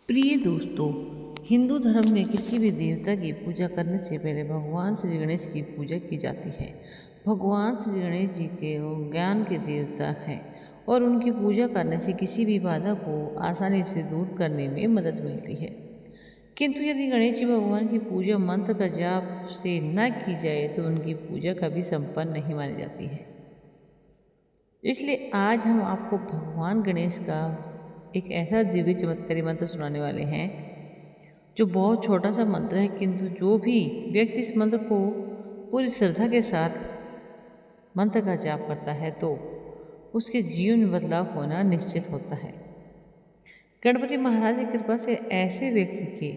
प्रिय दोस्तों, हिंदू धर्म में किसी भी देवता की पूजा करने से पहले भगवान श्री गणेश की पूजा की जाती है। भगवान श्री गणेश जी के ज्ञान के देवता हैं और उनकी पूजा करने से किसी भी बाधा को आसानी से दूर करने में मदद मिलती है। किंतु यदि गणेश जी भगवान की पूजा मंत्र का जाप से न की जाए तो उनकी पूजा कभी संपन्न नहीं मानी जाती है। इसलिए आज हम आपको भगवान गणेश का एक ऐसा दिव्य चमत्कारी मंत्र सुनाने वाले हैं जो बहुत छोटा सा मंत्र है, किंतु जो भी व्यक्ति इस मंत्र को पूरी श्रद्धा के साथ मंत्र का जाप करता है तो उसके जीवन में बदलाव होना निश्चित होता है। गणपति महाराज की कृपा से ऐसे व्यक्ति के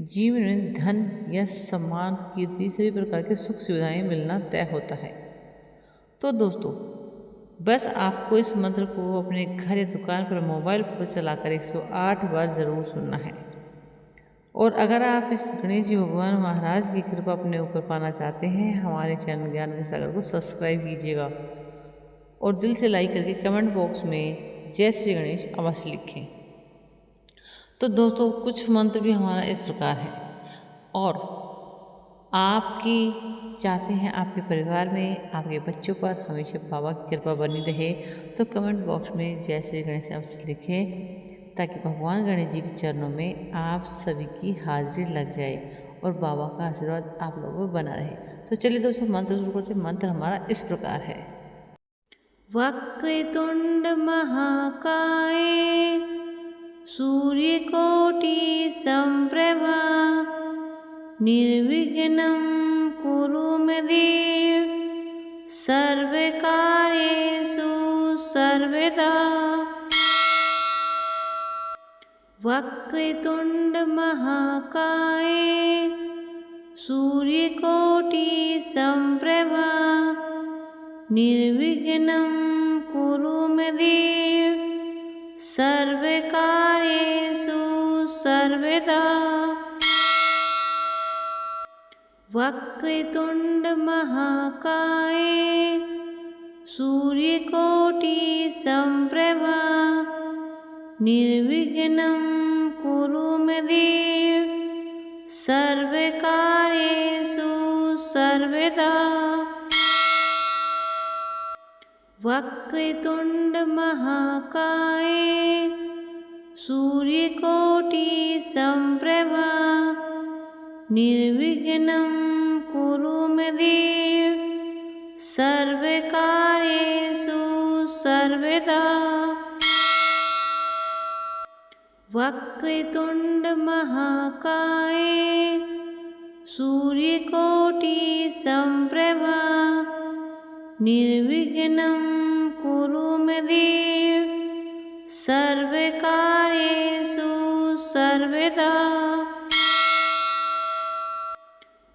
जीवन में धन, यश, सम्मान, कीर्ति सभी प्रकार के सुख सुविधाएं मिलना तय होता है। तो दोस्तों, बस आपको इस मंत्र को अपने घर या दुकान पर मोबाइल पर चलाकर 108 बार ज़रूर सुनना है। और अगर आप इस गणेश जी भगवान महाराज की कृपा अपने ऊपर पाना चाहते हैं, हमारे चैनल ज्ञान के सागर को सब्सक्राइब कीजिएगा और दिल से लाइक करके कमेंट बॉक्स में जय श्री गणेश अवश्य लिखें। तो दोस्तों, कुछ मंत्र भी हमारा इस प्रकार है और आपकी चाहते हैं आपके परिवार में, आपके बच्चों पर हमेशा बाबा की कृपा बनी रहे, तो कमेंट बॉक्स में जय श्री गणेश अवश्य लिखें ताकि भगवान गणेश जी के चरणों में आप सभी की हाजिरी लग जाए और बाबा का आशीर्वाद आप लोगों पर बना रहे। तो चलिए दोस्तों, मंत्र शुरू करते हैं। मंत्र हमारा इस प्रकार है। वक्रतुंड महाकाय सूर्यकोटि संप्रभा निर्विघ्नं कुरु मे देव सर्वकार्येषु सर्वदा। वक्रतुंड महाकाय सूर्यकोटि संप्रभा निर्विघ्नं कुरु मे देव सर्वकार्येषु सर्वदा। वक्रतुंड महाकाय सूर्यकोटि संप्रभा निर्विघ्नं कुरु मे देव सर्वकार्येषु सर्वदा। वक्रतुंड महाकाय सूर्यकोटि संप्रभा निर्विघ्नं कुरु मे देव सर्वकार्येषु सर्वदा। वक्रतुंड महाकाय सूर्यकोटि संप्रभा निर्विघ्नं कुरु मे देव सर्वकार्येषु सर्वदा।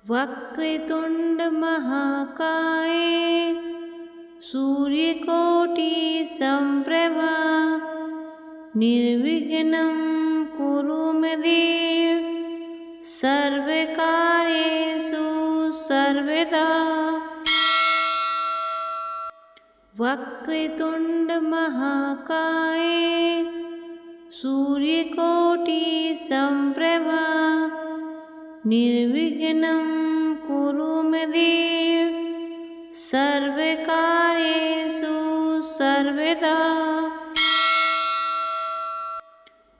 वक्रतुंड महाकाय सूर्यकोटि संप्रभा निर्विघ्नं कुरु मे देव सर्वकार्येषु सर्वदा। वक्रतुंड महाकाय सूर्यकोटि संप्रभा निर्विघ्नं कुरु मे देव सर्वकार्येषु सर्वदा।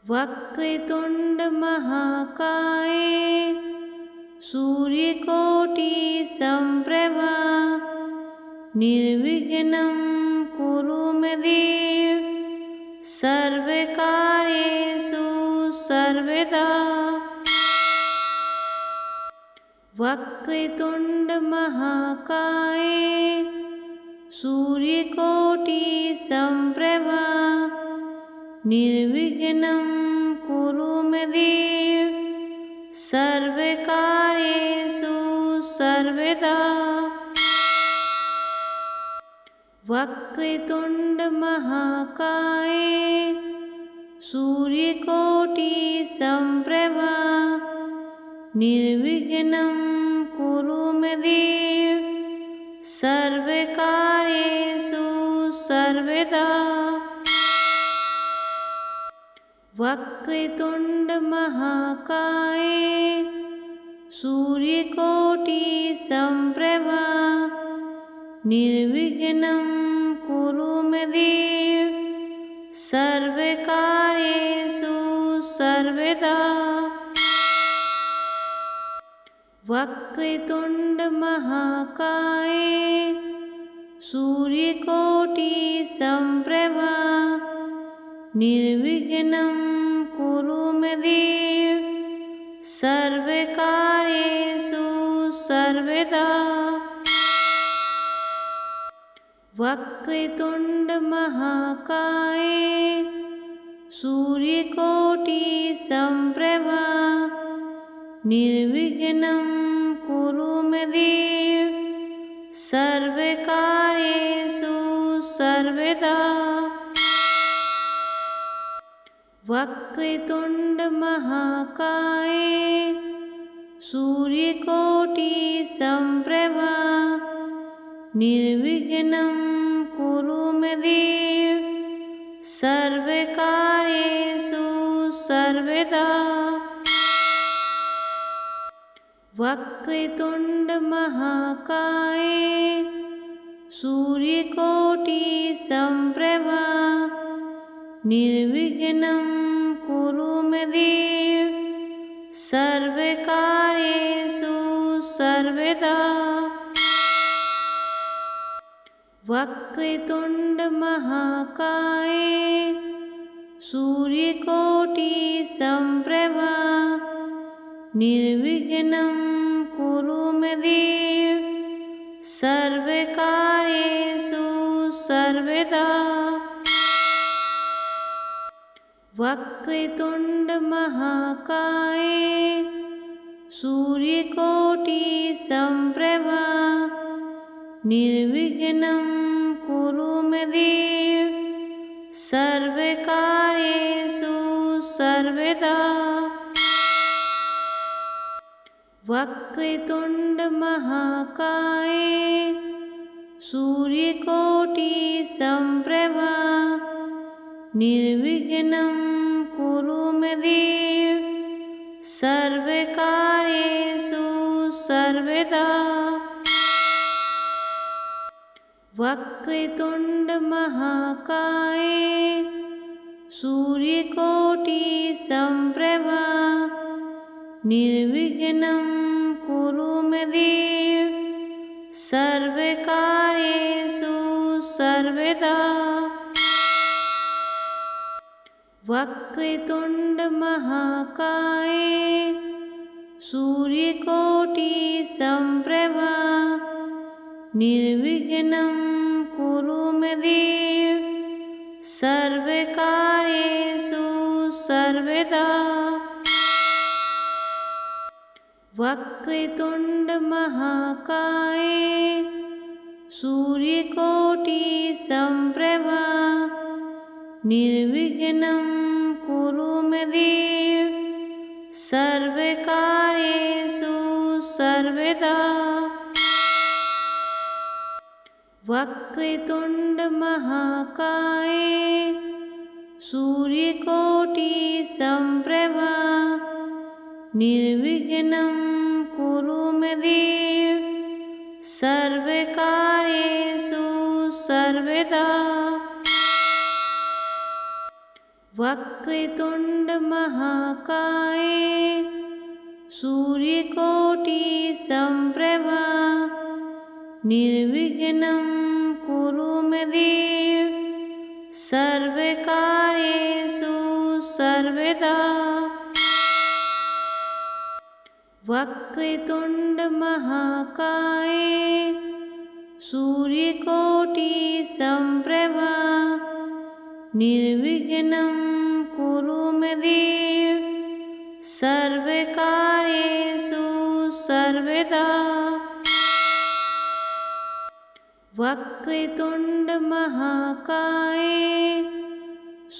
वक्रतुंड महाकाय सूर्यकोटि संप्रभा निर्विघ्नं कुरु मे देव सर्वकार्येषु सर्वदा। वक्रतुंड महाकाय सूर्यकोटि संप्रभा निर्विघ्नं कुरु मे देव सर्वकार्येषु सर्वदा। वक्रतुंड महाकाय सूर्यकोटि संप्रभा निर्विघ्नं कुरु मे देव सर्वकार्येषु सर्वदा। वक्रतुंड महाकाय सूर्यकोटि संप्रभा निर्विघ्नं कुरु मे देव सर्वकार्येषु सर्वदा। वक्रतुंड महाकाय सूर्यकोटि संप्रभा निर्विघ्नं कुरु मे देव सर्वकार्येषु सर्वदा। वक्रतुंड महाकाय सूर्यकोटि संप्रभा निर्विघ्नं कुरु मे देव सर्वकार्येषु सर्वदा। वक्रतुंड महाकाय सूर्यकोटि संप्रभा निर्विघ्नं कुरु मे देव सर्वकार्येषु सर्वदा। वक्रतुंड महाकाय सूर्यकोटि संप्रभा निर्विघ्नं कुरु मे देव सर्वकार्येषु सर्वदा। वक्रतुंड महाकाय सूर्यकोटि संप्रभा निर्विघ्नं कुरु मे देव सर्वकार्येषु सर्वदा। वक्रतुंड महाकाय सूर्यकोटि संप्रभा निर्विघ्नं कुरु मे देव सर्वकार्येषु सर्वदा। वक्रतुंड महाकाय सूर्यकोटि संप्रभा निर्विघ्नं कुरु मे देव सर्वकार्येषु सर्वदा। वक्रतुंड महाकाय सूर्यकोटि संप्रभा निर्विघ्नं कुरु मे देव सर्वकार्येषु सर्वदा। वक्रतुंड महाकाय सूर्यकोटि संप्रभा निर्विघ्नं कुरु मे देव सर्वकार्येषु सर्वदा। वक्रतुंड महाकाय सूर्यकोटि संप्रभा निर्विघ्नं कुरु मे देव सर्वकार्येषु सर्वदा। वक्रतुंड महाकाय सूर्यकोटि संप्रभा निर्विघ्नं कुरु मे देव सर्वकार्येषु सर्वदा। वक्रतुंड महाकाय सूर्यकोटि संप्रभा निर्विघ्नं कुरु मे देव सर्वकार्येषु सर्वदा। वक्रतुंड महाकाय सूर्यकोटि संप्रभा निर्विघ्नं कुरु मे देव सर्वकार्येषु सर्वदा। वक्रतुंड महाकाय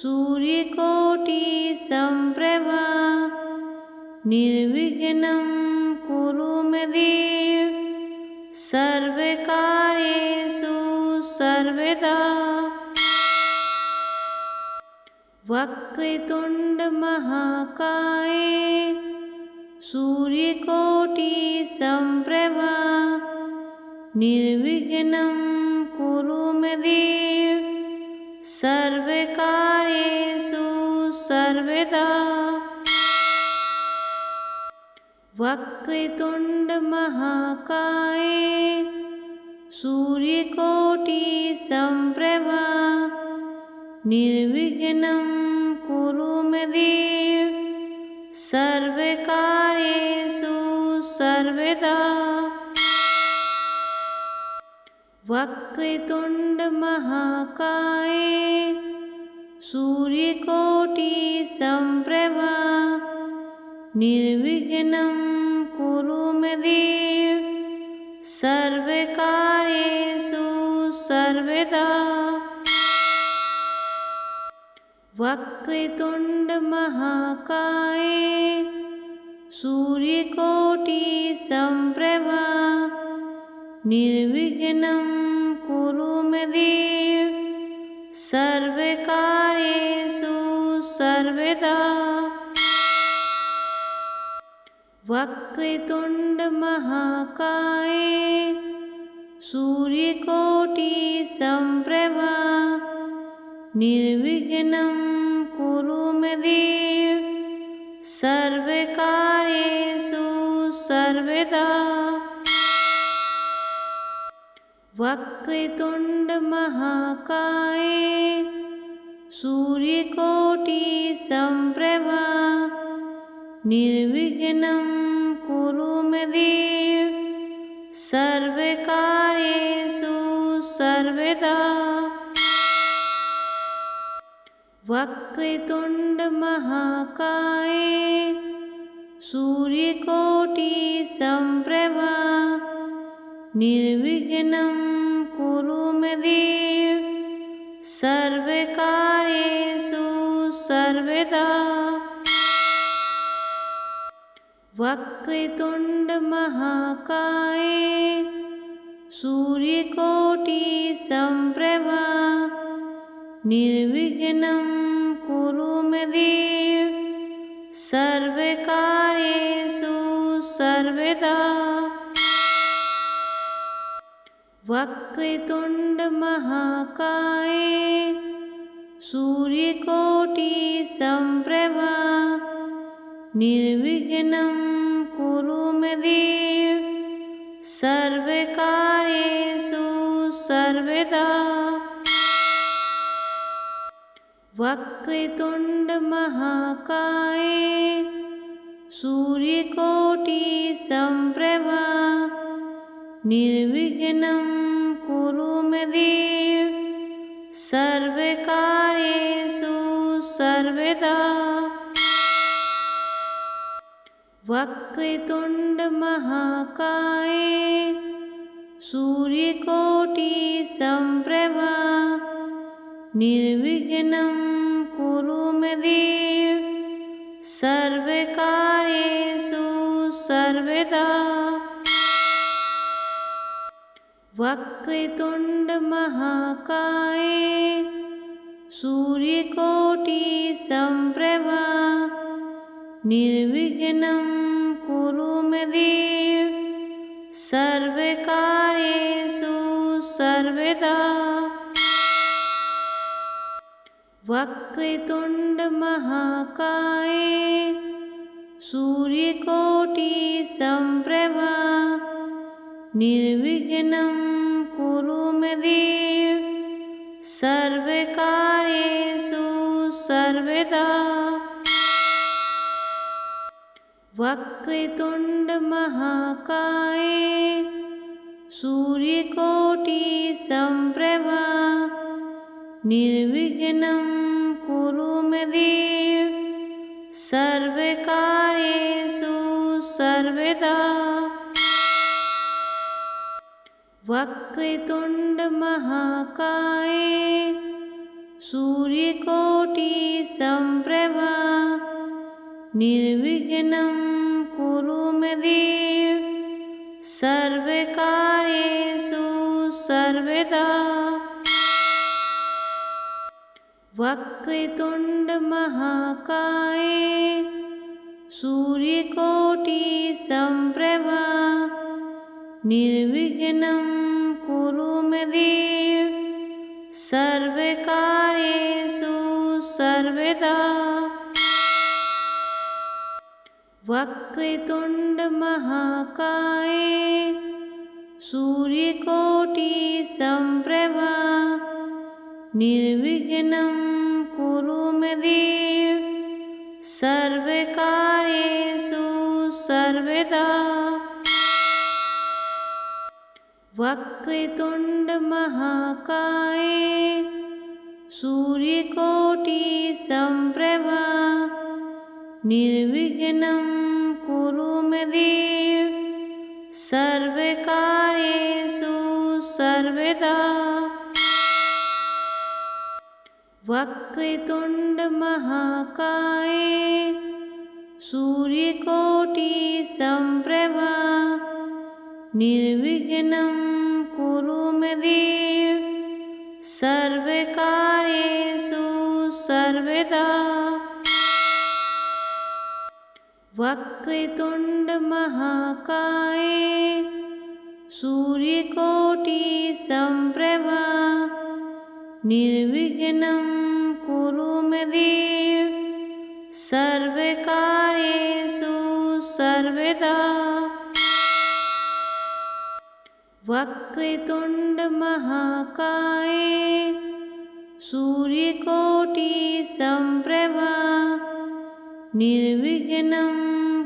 सूर्यकोटि संप्रभा निर्विघ्नं कुरु मे देव सर्वकार्येषु सर्वदा। वक्रतुंड महाकाय सूर्यकोटि संप्रभा निर्विघ्नं कुरु मे देव सर्वकार्येषु सर्वदा। वक्रतुंड महाकाय सूर्यकोटि संप्रभा निर्विघ्नं कुरु मे देव सर्वकार्येषु सर्वदा। वक्रतुंड महाकाय सूर्यकोटि संप्रभा निर्विघ्नं कुरु मे देव सर्वकार्येषु सर्वदा। वक्रतुंड महाकाय सूर्यकोटि संप्रभा निर्विघ्नं कुरु मे देव सर्वकार्येषु सर्वदा। वक्रतुंड महाकाय सूर्यकोटि संप्रभा निर्विघ्नं कुरु मे देव सर्वकार्येषु सर्वदा। वक्रतुंड महाकाय सूर्यकोटि संप्रभा निर्विघ्नं कुरु मे देव सर्वकार्येषु सर्वदा। वक्रतुंड महाकाय सूर्यकोटि संप्रभा निर्विघ्नं कुरु मे देव सर्वकार्येषु सर्वदा। वक्रतुंड महाकाय सूर्यकोटि संप्रभा निर्विघ्नं कुरु मे देव सर्वकार्येषु सर्वदा। वक्रतुंड महाकाय सूर्यकोटि संप्रभा निर्विघ्नं कुरु मे देव सर्वकार्येषु सर्वदा। वक्रतुंड महाकाय सूर्यकोटि संप्रभा निर्विघ्नं कुरु मे देव सर्वकार्येषु सर्वदा। वक्रतुंड महाकाय सूर्यकोटि संप्रभा निर्विघ्नं कुरु मे देव सर्वकार्येषु सर्वदा। वक्रतुंड महाकाय सूर्यकोटि संप्रभा निर्विघ्नं कुरु मे देव सर्वकार्येषु सर्वदा। वक्रतुंड महाकाय सूर्यकोटि संप्रभा निर्विघ्नं कुरु मे देव सर्वकार्येषु सर्वदा। वक्रतुंड महाकाय सूर्यकोटि संप्रभा निर्विघ्नं कुरु मे देव सर्वकार्येषु सर्वदा। वक्रतुंड महाकाय सूर्यकोटि संप्रभा निर्विघ्नं कुरु मे देव सर्वकार्येषु सर्वदा। वक्रतुंड महाकाय सूर्यकोटि संप्रभा निर्विघ्नं कुरु मे देव सर्वकार्येषु सर्वदा। वक्रतुंड महाकाय सूर्यकोटि संप्रभा निर्विघ्नं कुरु मे देव सर्वकार्येषु सर्वदा। वक्रतुंड महाकाय सूर्यकोटि संप्रभा निर्विघ्नं कुरु मे देव सर्वकार्येषु सर्वदा। वक्रतुंड महाकाय सूर्यकोटि संप्रभा निर्विघ्नं कुरु मे देव सर्वकार्येषु सर्वदा। वक्रतुंड महाकाय सूर्यकोटि संप्रभा निर्विघ्नं कुरु मे देव सर्वकार्येषु सर्वदा। वक्रतुंड महाकाय सूर्यकोटि संप्रभा निर्विघ्नं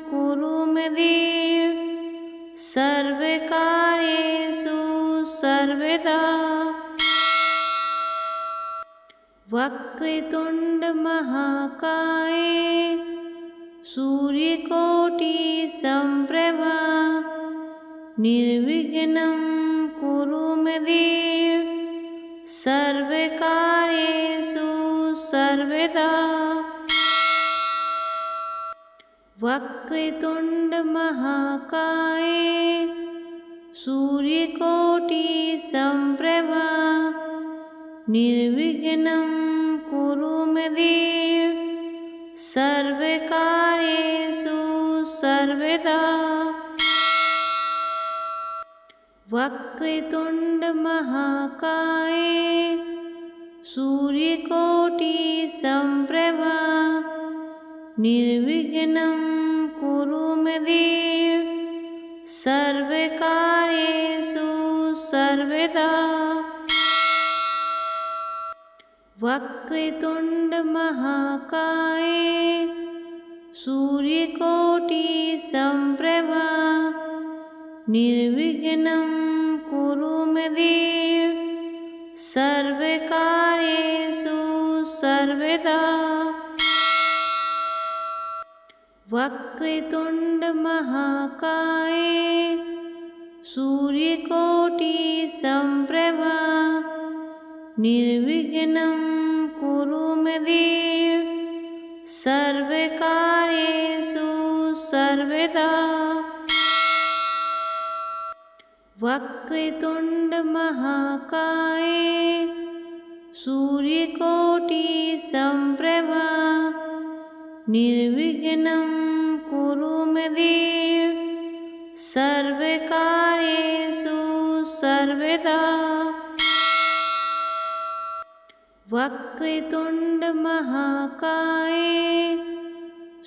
कुरु मे देव सर्वकार्येषु सर्वदा। वक्रतुंड महाकाय सूर्यकोटि संप्रभा निर्विघ्नं कुरु मे देव सर्वकार्येषु सर्वदा। वक्रतुंड महाकाय सूर्यकोटि संप्रभा निर्विघ्नं कुरु मे देव सर्वकार्येषु सर्वदा। वक्रतुंड महाकाय सूर्यकोटि संप्रभा निर्विघ्नं कुरु मे देव सर्वकार्येषु सर्वदा। वक्रतुंड महाकाय सूर्यकोटि संप्रभा निर्विघ्नं कुरु मे देव सर्वकार्येषु सर्वदा। वक्रतुंड महाकाय सूर्यकोटि संप्रभा निर्विघ्नं कुरु मे देव सर्वकार्येषु सर्वदा। वक्रतुंड महाकाय सूर्यकोटि संप्रभा निर्विघ्नं कुरु मे देव सर्वकार्येषु सर्वदा। वक्रतुंड महाकाय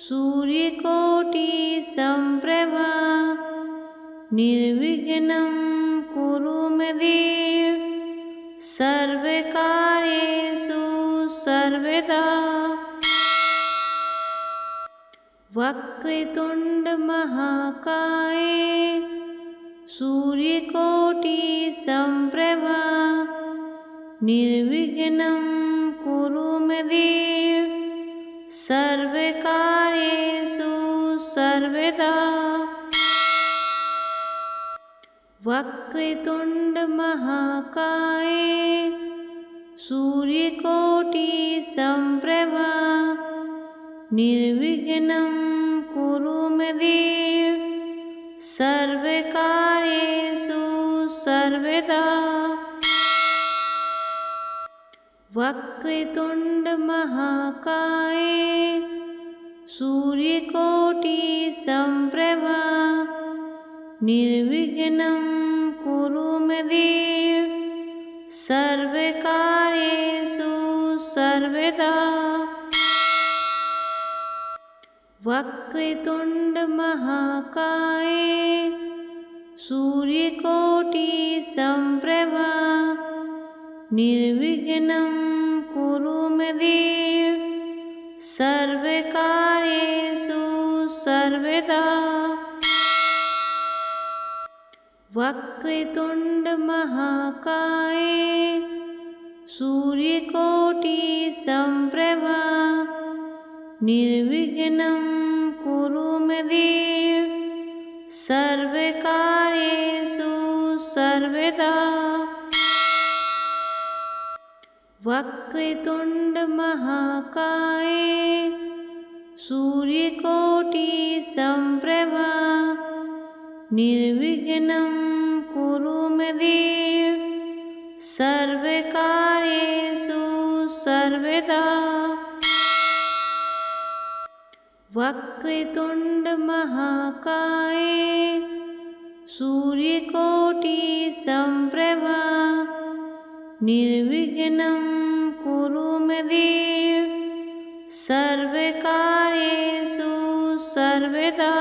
सूर्यकोटि संप्रभा निर्विघ्नं कुरु मे देव सर्वकार्येषु सर्वदा। वक्रतुंड महाकाय सूर्यकोटि संप्रभा निर्विघ्नं कुरु मे देव सर्वकार्येषु सर्वदा। वक्रतुंड महाकाय सूर्यकोटि संप्रभा निर्विघ्नं कुरु मे देव सर्वकार्येषु सर्वदा। वक्रतुंड महाकाय सूर्यकोटि संप्रभा निर्विघ्नं कुरु मे देव सर्वकार्येषु सर्वदा। वक्रतुंड महाकाय सूर्यकोटि संप्रभा निर्विघ्नं कुरु मे देव सर्वकार्येषु सर्वदा। वक्रतुंड महाकाय सूर्यकोटि संप्रभा निर्विघ्नं कुरु मे देव सर्वकार्येषु सर्वदा। वक्रतुंड महाकाय सूर्यकोटि संप्रभा निर्विघ्नं कुरु मे देव सर्वकार्येषु सर्वदा। वक्रतुंड महाकाय सूर्यकोटि संप्रभा निर्विघ्नं कुरु मे देव सर्वकार्येषु सर्वदा।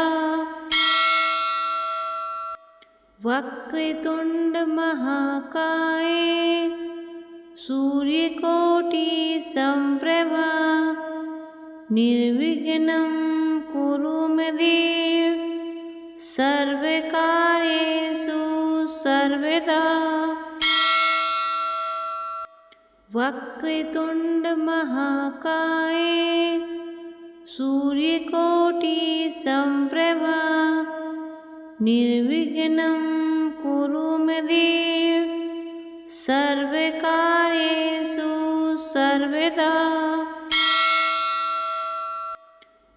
वक्रतुंड महाकाय सूर्यकोटि संप्रभा निर्विघ्नं कुरु मे देव सर्वकार्येषु सर्वदा। वक्रतुंड महाकाय सूर्यकोटि संप्रभा निर्विघ्नं कुरु मे देव सर्वकार्येषु सर्वदा।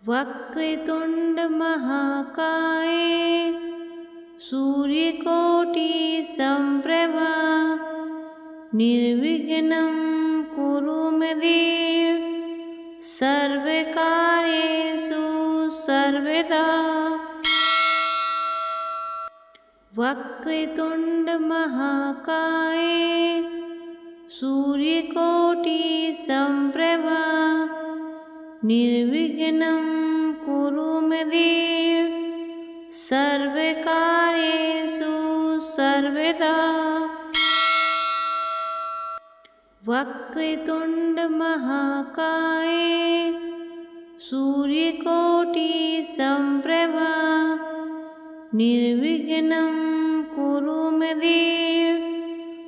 वक्रतुंड महाकाय सूर्यकोटि संप्रभा निर्विघ्नं कुरु मे देव सर्वकार्येषु सर्वदा। वक्रतुंड महाकाय सूर्यकोटि संप्रभा निर्विघ्नं कुरु मे देव सर्वकार्येषु सर्वदा। वक्रतुंड महाकाय सूर्यकोटि संप्रभा निर्विघ्नं कुरु मे देव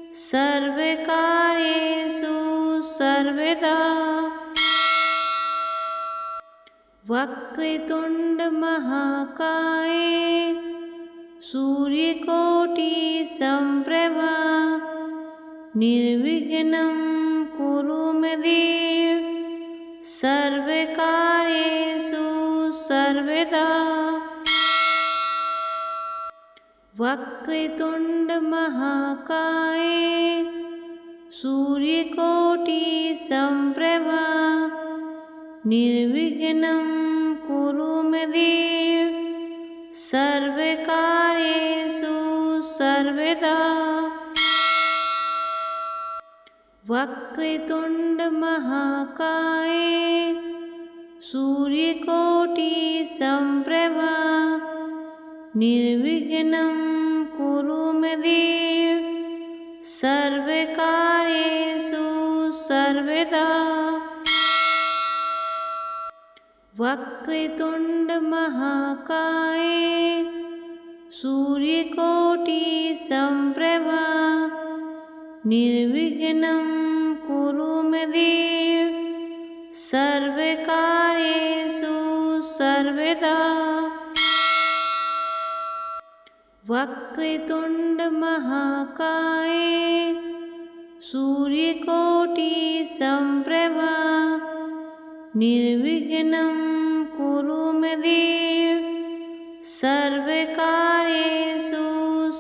सर्वकार्येषु सर्वदा। वक्रतुंड महाकाय सूर्यकोटि संप्रभा निर्विघ्नं कुरु मे देव सर्वकार्येषु सर्वदा। वक्रतुंड महाकाय सूर्यकोटि संप्रभा निर्विघ्नं कुरु मे देव सर्वकार्येषु सर्वदा। वक्रतुंड महाकाय सूर्यकोटि संप्रभा निर्विघ्नं कुरु मे देव सर्वकार्येषु सर्वदा। वक्रतुंड महाकाय सूर्यकोटि संप्रभा निर्विघ्नं कुरु मे देव सर्वकार्येषु सर्वदा। वक्रतुंड महाकाय सूर्यकोटि संप्रभा निर्विघ्नं कुरु मे देव सर्वकार्येषु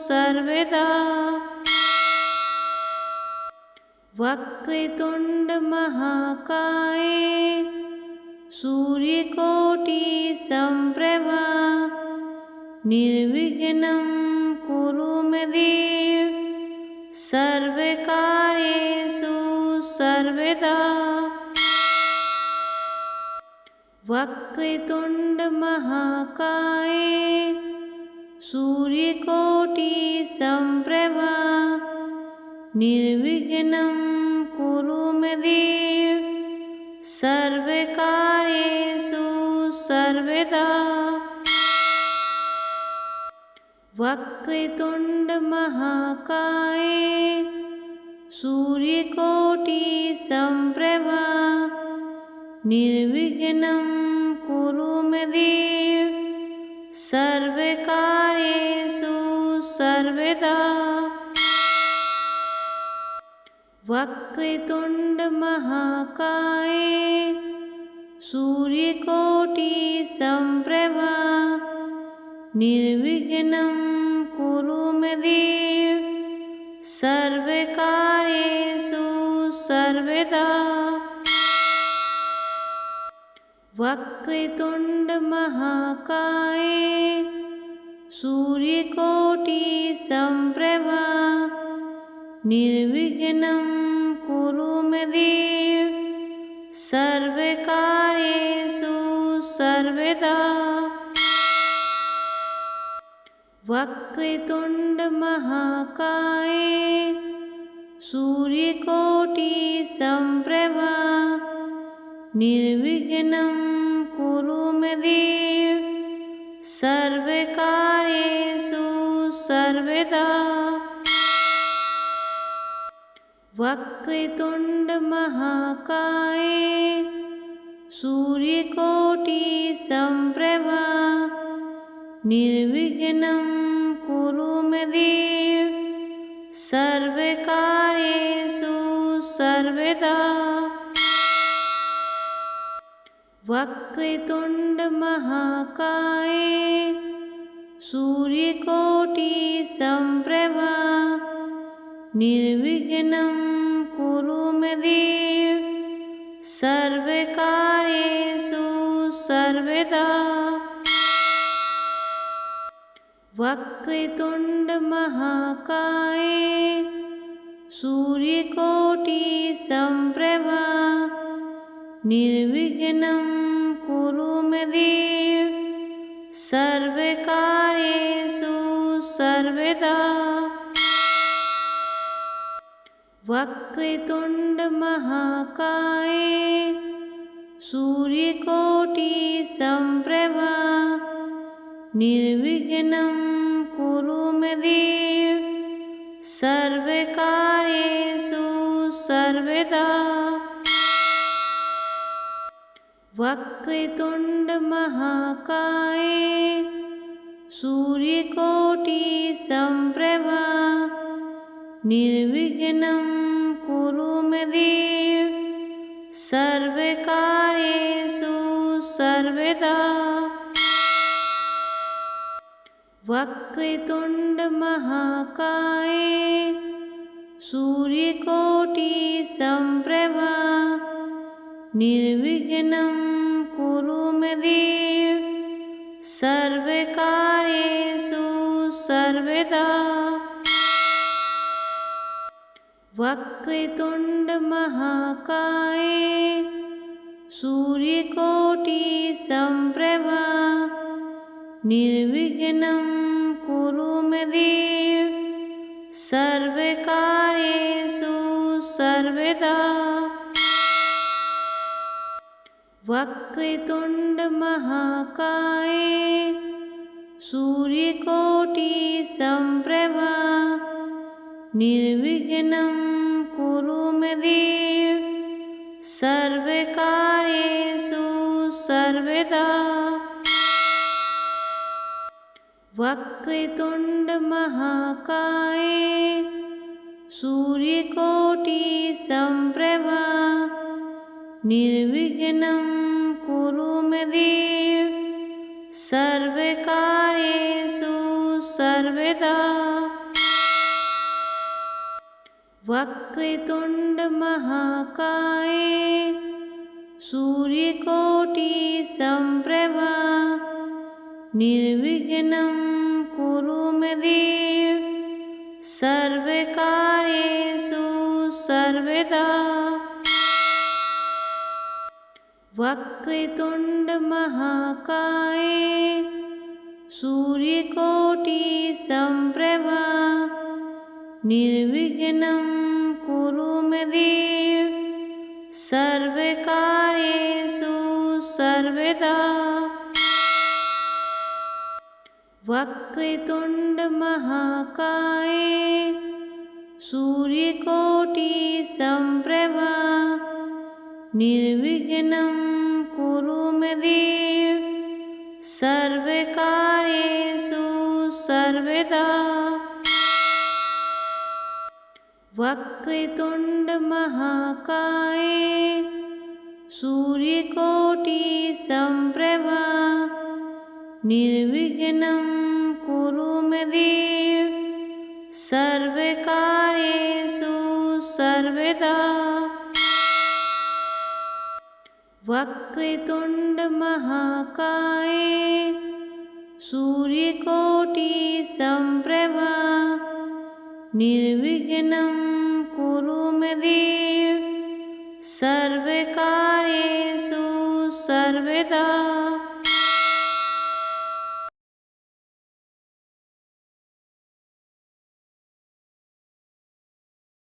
सर्वदा। वक्रतुंड महाकाय सूर्यकोटि संप्रभा निर्विघ्नं कुरु मे देव सर्वकार्येषु सर्वदा। वक्रतुंड महाकाय सूर्यकोटि संप्रभा निर्विघ्नं कुरु मे देव सर्वकार्येषु सर्वदा। वक्रतुंड महाकाय सूर्यकोटि संप्रभा निर्विघ्नं कुरु मे देव सर्वकार्येषु सर्वदा। वक्रतुंड महाकाय सूर्यकोटि संप्रभा निर्विघ्नं कुरु मे देव सर्वकार्येषु सर्वदा। वक्रतुंड महाकाय सूर्यकोटि संप्रभा निर्विघ्नं कुरु मे देव सर्वकार्येषु सर्वदा। वक्रतुंड महाकाय सूर्यकोटि संप्रभा निर्विघ्नं कुरु मे देव सर्वकार्येषु सर्वदा। वक्रतुंड महाकाय सूर्यकोटि संप्रभा निर्विघ्नं कुरु मे देव सर्वकार्येषु सर्वदा। वक्रतुंड महाकाय सूर्यकोटि संप्रभा निर्विघ्नं कुरु मे देव सर्वकार्येषु सर्वदा। वक्रतुंड महाकाय सूर्यकोटि संप्रभा निर्विघ्नं कुरु मे देव सर्वकार्येषु सर्वदा। वक्रतुंड महाकाय सूर्यकोटि संप्रभा निर्विघ्नं कुरु मे देव सर्वकार्येषु सर्वदा। वक्रतुंड महाकाय सूर्यकोटि संप्रभा निर्विघ्नं कुरु मे देव सर्वकार्येषु सर्वदा। वक्रतुंड महाकाय सूर्यकोटि संप्रभा निर्विघ्नं कुरु मे देव सर्वकार्येषु सर्वदा। वक्रतुंड महाकाय सूर्यकोटि संप्रभा निर्विघ्नं कुरु मे देव सर्वकार्येषु सर्वदा। वक्रतुंड महाकाय सूर्यकोटि संप्रभा निर्विघ्नं कुरु मे देव सर्वकार्येषु सर्वदा। वक्रतुंड महाकाय सूर्यकोटि संप्रभा निर्विघ्नं कुरु मे देव सर्वकार्येषु सर्वदा। वक्रतुंड महाकाय सूर्यकोटि संप्रभा निर्विघ्नं कुरु मे देव सर्वकार्येषु सर्वदा। वक्रतुंड महाकाय सूर्यकोटि संप्रभा निर्विघ्नं कुरु मे देव सर्वकार्येषु सर्वदा। वक्रतुंड महाकाय सूर्यकोटि संप्रभा निर्विघ्नं कुरु मे देव सर्वकार्येषु सर्वदा। वक्रतुंड महाकाय सूर्यकोटि संप्रभा निर्विघ्नं कुरु मे देव सर्वकार्येषु सर्वदा। वक्रतुंड महाकाय सूर्यकोटि संप्रभा निर्विघ्नं कुरु मे देव सर्वकार्येषु सर्वदा।